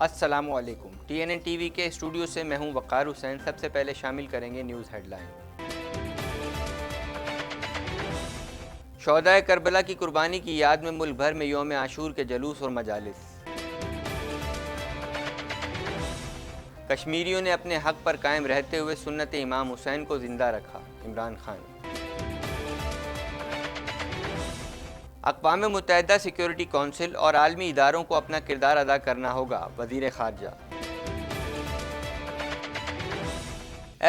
السلام علیکم، TNN T V کے اسٹوڈیو سے میں ہوں وقار حسین۔ سب سے پہلے شامل کریں گے نیوز ہیڈ لائن۔ شہدائے کربلا کی قربانی کی یاد میں ملک بھر میں یوم عاشور کے جلوس اور مجالس۔ کشمیریوں نے اپنے حق پر قائم رہتے ہوئے سنت امام حسین کو زندہ رکھا، عمران خان۔ اقوام متحدہ سیکیورٹی کونسل اور عالمی اداروں کو اپنا کردار ادا کرنا ہوگا، وزیر خارجہ۔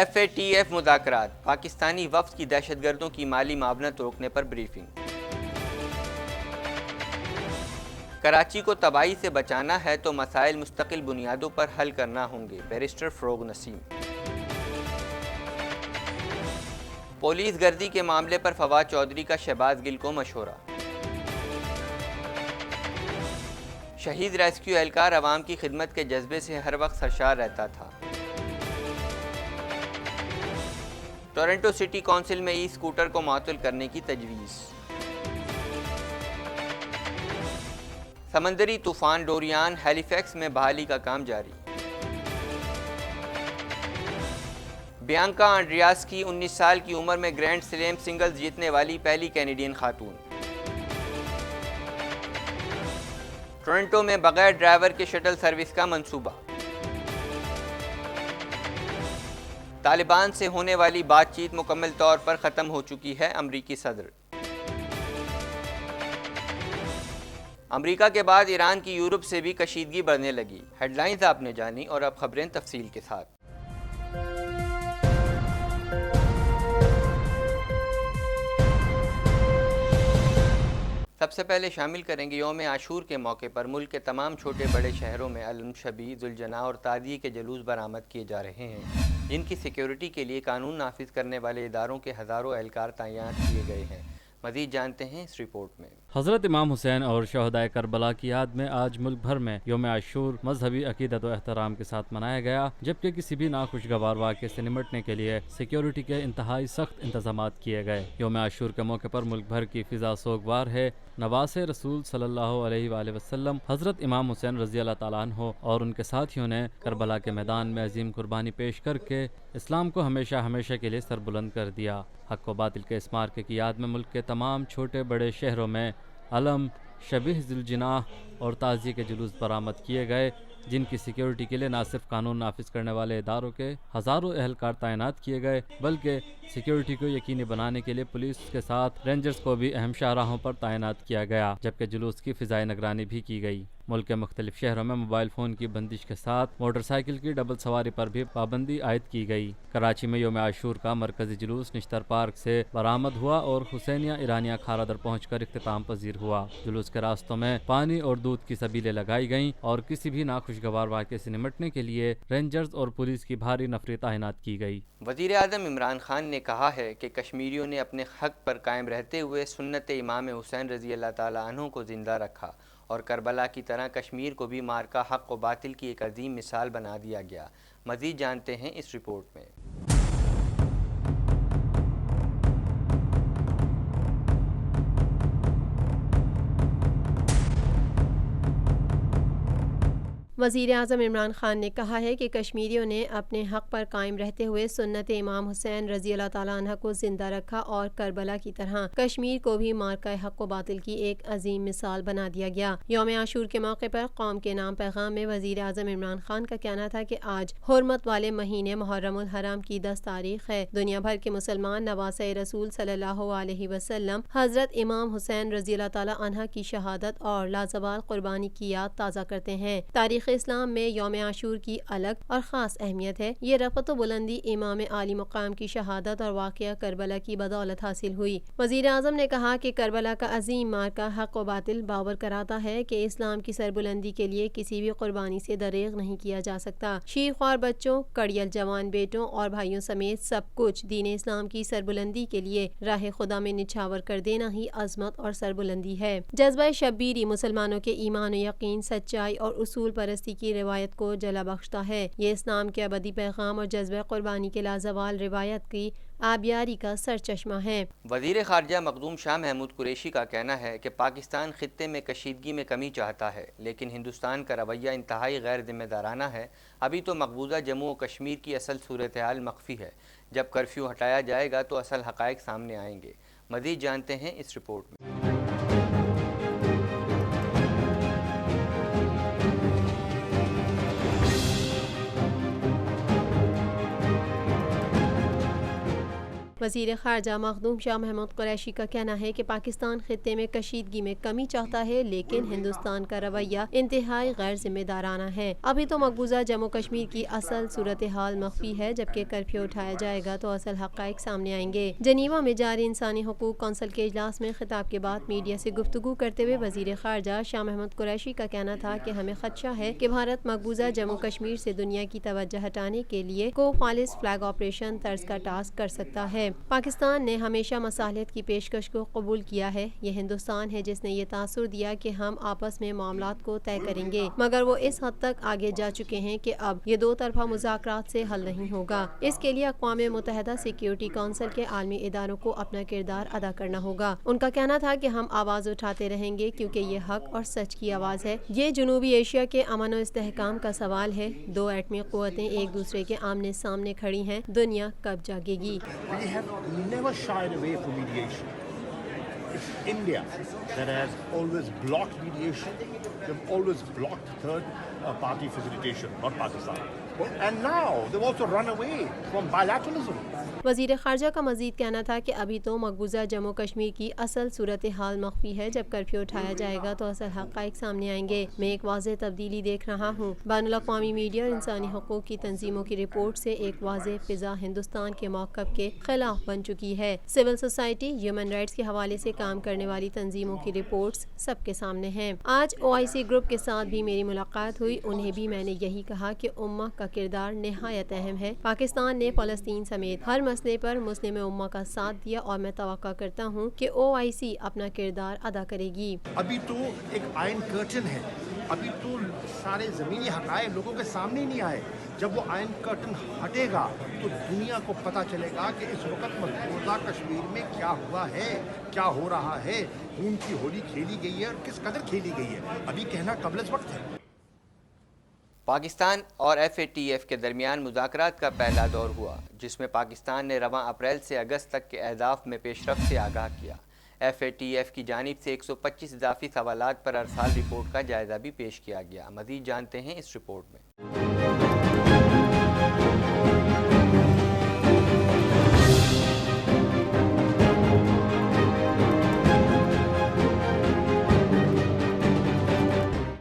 FATF مذاکرات، پاکستانی وفد کی دہشت گردوں کی مالی معاونت روکنے پر بریفنگ۔ کراچی کو تباہی سے بچانا ہے تو مسائل مستقل بنیادوں پر حل کرنا ہوں گے، بیرسٹر فروغ نسیم۔ پولیس گردی کے معاملے پر فواد چودھری کا شہباز گل کو مشورہ۔ شہید ریسکیو اہلکار عوام کی خدمت کے جذبے سے ہر وقت سرشار رہتا تھا۔ ٹورنٹو سٹی کونسل میں ای اسکوٹر کو معطل کرنے کی تجویز۔ سمندری طوفان ڈوریان، ہیلی فیکس میں بحالی کا کام جاری۔ بیانکا آنڈریاسکی 19 سال کی عمر میں گرینڈ سلیم سنگلز جیتنے والی پہلی کینیڈین خاتون۔ ٹورنٹو میں بغیر ڈرائیور کے شٹل سروس کا منصوبہ۔ طالبان سے ہونے والی بات چیت مکمل طور پر ختم ہو چکی ہے، امریکی صدر۔ امریکہ کے بعد ایران کی یورپ سے بھی کشیدگی بڑھنے لگی۔ ہیڈ لائنز آپ نے جانی اور اب خبریں تفصیل کے ساتھ۔ سب سے پہلے شامل کریں گے یوم عاشور کے موقع پر ملک کے تمام چھوٹے بڑے شہروں میں علم شبی، ذوالجناح اور تعزیے کے جلوس برآمد کیے جا رہے ہیں، جن کی سیکیورٹی کے لیے قانون نافذ کرنے والے اداروں کے ہزاروں اہلکار تعینات کیے گئے ہیں۔ مزید جانتے ہیں اس رپورٹ میں۔ حضرت امام حسین اور شہدائے کربلا کی یاد میں آج ملک بھر میں یوم عاشور مذہبی عقیدت و احترام کے ساتھ منایا گیا، جبکہ کسی بھی ناخوشگوار واقعے سے نمٹنے کے لیے سیکیورٹی کے انتہائی سخت انتظامات کیے گئے۔ یوم عاشور کے موقع پر ملک بھر کی فضا سوگوار ہے۔ نواز رسول صلی اللہ علیہ وآلہ وسلم حضرت امام حسین رضی اللہ تعالیٰ عنہ اور ان کے ساتھیوں نے کربلا کے میدان میں عظیم قربانی پیش کر کے اسلام کو ہمیشہ ہمیشہ کے لیے سر بلند کر دیا۔ حق و باطل کے اس معرکے کی یاد میں ملک کے تمام چھوٹے بڑے شہروں میں علم، شبیہ، ذوالجناح اور تعزیے کے جلوس برآمد کیے گئے، جن کی سیکیورٹی کے لیے نہ صرف قانون نافذ کرنے والے اداروں کے ہزاروں اہلکار تعینات کیے گئے، بلکہ سیکیورٹی کو یقینی بنانے کے لیے پولیس کے ساتھ رینجرز کو بھی اہم شاہراہوں پر تعینات کیا گیا، جبکہ جلوس کی فضائی نگرانی بھی کی گئی۔ ملک کے مختلف شہروں میں موبائل فون کی بندش کے ساتھ موٹر سائیکل کی ڈبل سواری پر بھی پابندی عائد کی گئی۔ کراچی میں یوم عاشور کا مرکزی جلوس نشتر پارک سے برآمد ہوا اور حسینیہ ایرانیہ کھارا در پہنچ کر اختتام پذیر ہوا۔ جلوس کے راستوں میں پانی اور دودھ کی سبیلیں لگائی گئیں اور کسی بھی ناخوشگوار واقعے سے نمٹنے کے لیے رینجرز اور پولیس کی بھاری نفری تعینات کی گئی۔ وزیر اعظم عمران خان نے کہا ہے کہ کشمیریوں نے اپنے حق پر قائم رہتے ہوئے سنت امام حسین رضی اللہ تعالیٰ عنہ کو زندہ رکھا اور کربلا کی طرح کشمیر کو بھی مارکہ حق و باطل کی ایک عظیم مثال بنا دیا گیا۔ مزید جانتے ہیں اس رپورٹ میں۔ وزیر اعظم عمران خان نے کہا ہے کہ کشمیریوں نے اپنے حق پر قائم رہتے ہوئے سنت امام حسین رضی اللہ تعالیٰ عنہ کو زندہ رکھا اور کربلا کی طرح کشمیر کو بھی مارکہ حق و باطل کی ایک عظیم مثال بنا دیا گیا۔ یوم عاشور کے موقع پر قوم کے نام پیغام میں وزیر اعظم عمران خان کا کہنا تھا کہ آج حرمت والے مہینے محرم الحرام کی 10 تاریخ ہے۔ دنیا بھر کے مسلمان نواسۂ رسول صلی اللہ علیہ وسلم حضرت امام حسین رضی اللہ تعالیٰ عنہ کی شہادت اور لازوال قربانی کی یاد تازہ کرتے ہیں۔ تاریخ اسلام میں یوم عاشور کی الگ اور خاص اہمیت ہے۔ یہ رفعت و بلندی امام عالی مقام کی شہادت اور واقعہ کربلا کی بدولت حاصل ہوئی۔ وزیر اعظم نے کہا کہ کربلا کا عظیم مارکہ حق و باطل باور کراتا ہے کہ اسلام کی سربلندی کے لیے کسی بھی قربانی سے دریغ نہیں کیا جا سکتا۔ شیرخوار بچوں، کڑیل جوان بیٹوں اور بھائیوں سمیت سب کچھ دین اسلام کی سربلندی کے لیے راہ خدا میں نچھاور کر دینا ہی عظمت اور سربلندی ہے۔ جذبہ شبیری مسلمانوں کے ایمان و یقین، سچائی اور اصول پرستی کی روایت کو جلا بخشتا ہے۔ یہ اسلام کے ابدی پیغام اور جذبہ قربانی کے لازوال روایت کی آبیاری کا سر چشمہ ہیں۔ وزیر خارجہ مخدوم شاہ محمود قریشی کا کہنا ہے کہ پاکستان خطے میں کشیدگی میں کمی چاہتا ہے، لیکن ہندوستان کا رویہ انتہائی غیر ذمہ دارانہ ہے۔ ابھی تو مقبوضہ جموں و کشمیر کی اصل صورتحال مخفی ہے، جب کرفیو ہٹایا جائے گا تو اصل حقائق سامنے آئیں گے۔ مزید جانتے ہیں اس رپورٹ میں۔ وزیر خارجہ مخدوم شاہ محمود قریشی کا کہنا ہے کہ پاکستان خطے میں کشیدگی میں کمی چاہتا ہے، لیکن ہندوستان کا رویہ انتہائی غیر ذمہ دارانہ ہے۔ ابھی تو مقبوضہ جموں کشمیر کی اصل صورتحال مخفی ہے، جبکہ کرفیو اٹھایا جائے گا تو اصل حقائق سامنے آئیں گے۔ جنیوا میں جاری انسانی حقوق کونسل کے اجلاس میں خطاب کے بعد میڈیا سے گفتگو کرتے ہوئے وزیر خارجہ شاہ محمود قریشی کا کہنا تھا کہ ہمیں خدشہ ہے کہ بھارت مقبوضہ جموں کشمیر سے دنیا کی توجہ ہٹانے کے لیے کو خالص فلیگ آپریشن طرز کا ٹاسک کر سکتا ہے۔ پاکستان نے ہمیشہ مصالحت کی پیشکش کو قبول کیا ہے۔ یہ ہندوستان ہے جس نے یہ تاثر دیا کہ ہم آپس میں معاملات کو طے کریں گے، مگر وہ اس حد تک آگے جا چکے ہیں کہ اب یہ دو طرفہ مذاکرات سے حل نہیں ہوگا۔ اس کے لیے اقوام متحدہ سیکیورٹی کونسل کے عالمی اداروں کو اپنا کردار ادا کرنا ہوگا۔ ان کا کہنا تھا کہ ہم آواز اٹھاتے رہیں گے کیونکہ یہ حق اور سچ کی آواز ہے۔ یہ جنوبی ایشیا کے امن و استحکام کا سوال ہے۔ دو ایٹمی قوتیں ایک دوسرے کے آمنے سامنے کھڑی ہیں، دنیا کب جاگے گی؟ Never shied away from mediation. It's India that has always blocked mediation. They've always blocked third party facilitation, not Pakistan. And now they've also run away from bilateralism. وزیر خارجہ کا مزید کہنا تھا کہ ابھی تو مقبوضہ جموں کشمیر کی اصل صورتحال مخفی ہے، جب کرفیو اٹھایا جائے گا تو اصل حقائق سامنے آئیں گے۔ میں ایک واضح تبدیلی دیکھ رہا ہوں۔ بین الاقوامی میڈیا اور انسانی حقوق کی تنظیموں کی رپورٹ سے ایک واضح فضا ہندوستان کے موقف کے خلاف بن چکی ہے۔ سول سوسائٹی، ہیومن رائٹس کے حوالے سے کام کرنے والی تنظیموں کی رپورٹس سب کے سامنے ہیں۔ آج OIC گروپ کے ساتھ بھی میری ملاقات ہوئی، انہیں بھی میں نے یہی کہا کہ امہ کا کردار نہایت اہم ہے۔ پاکستان نے فلسطین سمیت ہر مسئلے پر مسلم امہ کا ساتھ دیا اور میں توقع کرتا ہوں کہ OIC اپنا کردار ادا کرے گی۔ ابھی تو ایک آئرن کرٹن ہے، ابھی تو سارے زمینی حقائق لوگوں کے سامنے ہی نہیں آئے۔ جب وہ آئرن کرٹن ہٹے گا تو دنیا کو پتہ چلے گا کہ اس وقت مقبوضہ کشمیر میں کیا ہوا ہے، کیا ہو رہا ہے، خون کی ہولی کھیلی گئی ہے اور کس قدر کھیلی گئی ہے۔ ابھی کہنا قبل از وقت ہے۔ پاکستان اور FATF کے درمیان مذاکرات کا پہلا دور ہوا، جس میں پاکستان نے رواں اپریل سے اگست تک کے اہداف میں پیش رفت سے آگاہ کیا۔ FATF کی جانب سے 125 اضافی سوالات پر ارسال رپورٹ کا جائزہ بھی پیش کیا گیا۔ مزید جانتے ہیں اس رپورٹ میں۔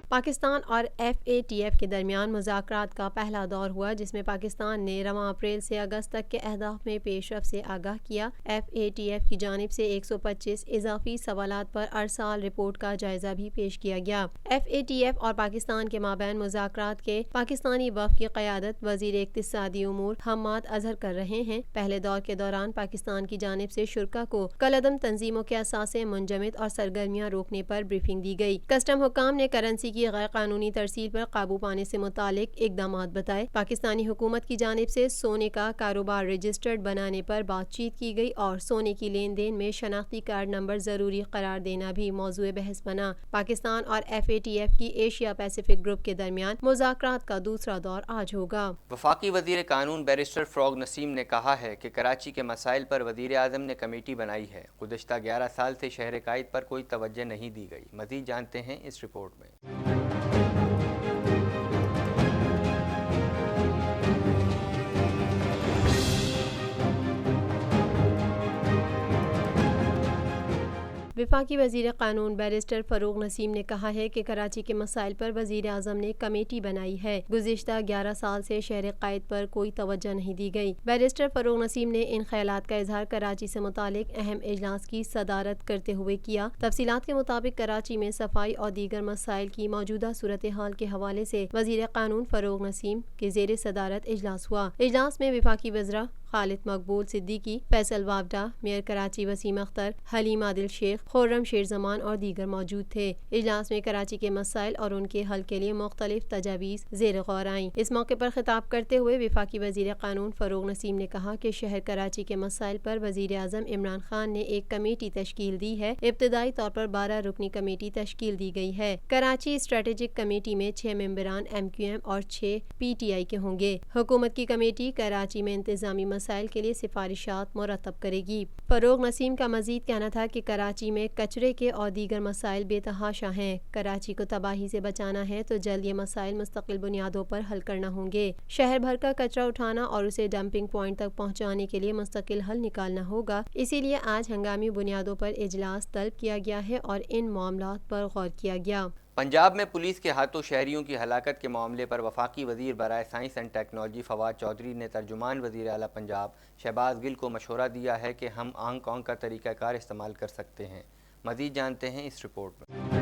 پاکستان اور FATF کے درمیان مذاکرات کا پہلا دور ہوا، جس میں پاکستان نے رواں اپریل سے اگست تک کے اہداف میں پیش رفت سے آگاہ کیا۔ FATF کی جانب سے 125 اضافی سوالات پر ارسال رپورٹ کا جائزہ بھی پیش کیا گیا۔ FATF اور پاکستان کے مابین مذاکرات کے پاکستانی وفد کی قیادت وزیر اقتصادی امور حماد اظہر کر رہے ہیں۔ پہلے دور کے دوران پاکستان کی جانب سے شرکاء کو کالعدم تنظیموں کے اثاثے منجمد اور سرگرمیاں روکنے پر بریفنگ دی گئی۔ کسٹم حکام نے کرنسی کی غیر قانونی ترسیل پر قابو پانے سے متعلق اقدامات بتائے۔ پاکستانی حکومت کی جانب سے سونے کا کاروبار رجسٹرڈ بنانے پر بات چیت کی گئی اور سونے کی لین دین میں شناختی کارڈ نمبر ضروری قرار دینا بھی موضوع بحث بنا۔ پاکستان اور FATF کی ایشیا پیسیفک گروپ کے درمیان مذاکرات کا دوسرا دور آج ہوگا۔ وفاقی وزیر قانون بیرسٹر فروغ نسیم نے کہا ہے کہ کراچی کے مسائل پر وزیر اعظم نے کمیٹی بنائی ہے۔ گزشتہ 11 سال سے شہر قائد پر کوئی توجہ نہیں دی گئی۔ مزید جانتے ہیں اس رپورٹ میں۔ وفاقی وزیر قانون بیرسٹر فروغ نسیم نے کہا ہے کہ کراچی کے مسائل پر وزیر اعظم نے کمیٹی بنائی ہے۔ گزشتہ 11 سال سے شہر قائد پر کوئی توجہ نہیں دی گئی۔ بیرسٹر فروغ نسیم نے ان خیالات کا اظہار کراچی سے متعلق اہم اجلاس کی صدارت کرتے ہوئے کیا۔ تفصیلات کے مطابق کراچی میں صفائی اور دیگر مسائل کی موجودہ صورتحال کے حوالے سے وزیر قانون فروغ نسیم کے زیر صدارت اجلاس ہوا۔ اجلاس میں وفاقی وزراء، خالد مقبول صدیقی، فیصل وابڈا، میئر کراچی وسیم اختر، حلیم عادل شیخ، خرم شیر زمان اور دیگر موجود تھے۔ اجلاس میں کراچی کے مسائل اور ان کے حل کے لیے مختلف تجاویز زیر غور آئیں۔ اس موقع پر خطاب کرتے ہوئے وفاقی وزیر قانون فروغ نسیم نے کہا کہ شہر کراچی کے مسائل پر وزیر اعظم عمران خان نے ایک کمیٹی تشکیل دی ہے۔ ابتدائی طور پر 12 رکنی کمیٹی تشکیل دی گئی ہے۔ کراچی اسٹریٹجک کمیٹی میں 6 ممبران MQM اور 6 PTI کے ہوں گے۔ حکومت کی کمیٹی کراچی میں انتظامی مسائل کے لیے سفارشات مرتب کرے گی۔ فروغ نسیم کا مزید کہنا تھا کہ کراچی میں کچرے کے اور دیگر مسائل بے تحاشا ہیں۔ کراچی کو تباہی سے بچانا ہے تو جلد یہ مسائل مستقل بنیادوں پر حل کرنا ہوں گے۔ شہر بھر کا کچرا اٹھانا اور اسے ڈمپنگ پوائنٹ تک پہنچانے کے لیے مستقل حل نکالنا ہوگا۔ اسی لیے آج ہنگامی بنیادوں پر اجلاس طلب کیا گیا ہے اور ان معاملات پر غور کیا گیا۔ پنجاب میں پولیس کے ہاتھوں شہریوں کی ہلاکت کے معاملے پر وفاقی وزیر برائے science and technology Fawad Chaudhry نے ترجمان وزیر اعلیٰ پنجاب شہباز گل کو مشورہ دیا ہے کہ ہم ہانگ کانگ کا طریقہ کار استعمال کر سکتے ہیں۔ مزید جانتے ہیں اس رپورٹ میں۔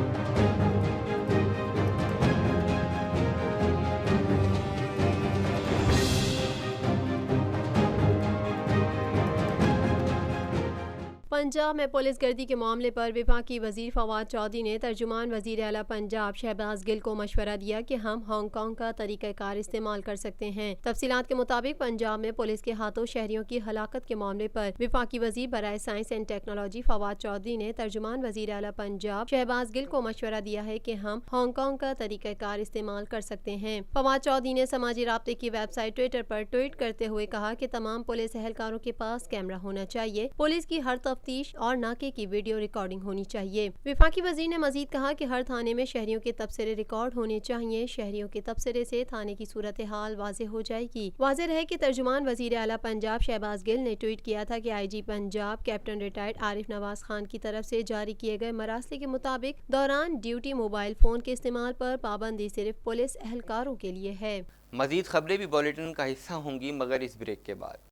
پنجاب میں پولیس گردی کے معاملے پر وفاقی وزیر فواد چودھری نے ترجمان وزیر اعلیٰ پنجاب شہباز گل کو مشورہ دیا کہ ہم ہانگ کانگ کا طریقہ کار استعمال کر سکتے ہیں۔ تفصیلات کے مطابق پنجاب میں پولیس کے ہاتھوں شہریوں کی ہلاکت کے معاملے پر وفاقی وزیر برائے science and technology Fawad Chaudhry نے ترجمان وزیر اعلیٰ پنجاب شہباز گل کو مشورہ دیا ہے کہ ہم ہانگ کانگ کا طریقہ کار استعمال کر سکتے ہیں۔ فواد چودھری نے سماجی رابطے کی ویب سائٹ ٹویٹر پر ٹویٹ کرتے ہوئے کہا کہ تمام پولیس اہلکاروں کے پاس کیمرہ ہونا چاہیے۔ پولیس کی ہر تفتیش اور ناکے کی ویڈیو ریکارڈنگ ہونی چاہیے۔ وفاقی وزیر نے مزید کہا کہ ہر تھانے میں شہریوں کے تبصرے ریکارڈ ہونے چاہیے۔ شہریوں کے تبصرے سے تھانے کی صورتحال واضح ہو جائے گی۔ واضح رہے کہ ترجمان وزیر اعلیٰ پنجاب شہباز گل نے ٹویٹ کیا تھا کہ IG پنجاب کیپٹن ریٹائرڈ عارف نواز خان کی طرف سے جاری کیے گئے مراسلے کے مطابق دوران ڈیوٹی موبائل فون کے استعمال پر پابندی صرف پولیس اہلکاروں کے لیے ہے۔ مزید خبریں بھی بولیٹن کا حصہ ہوں گی مگر اس بریک کے بعد۔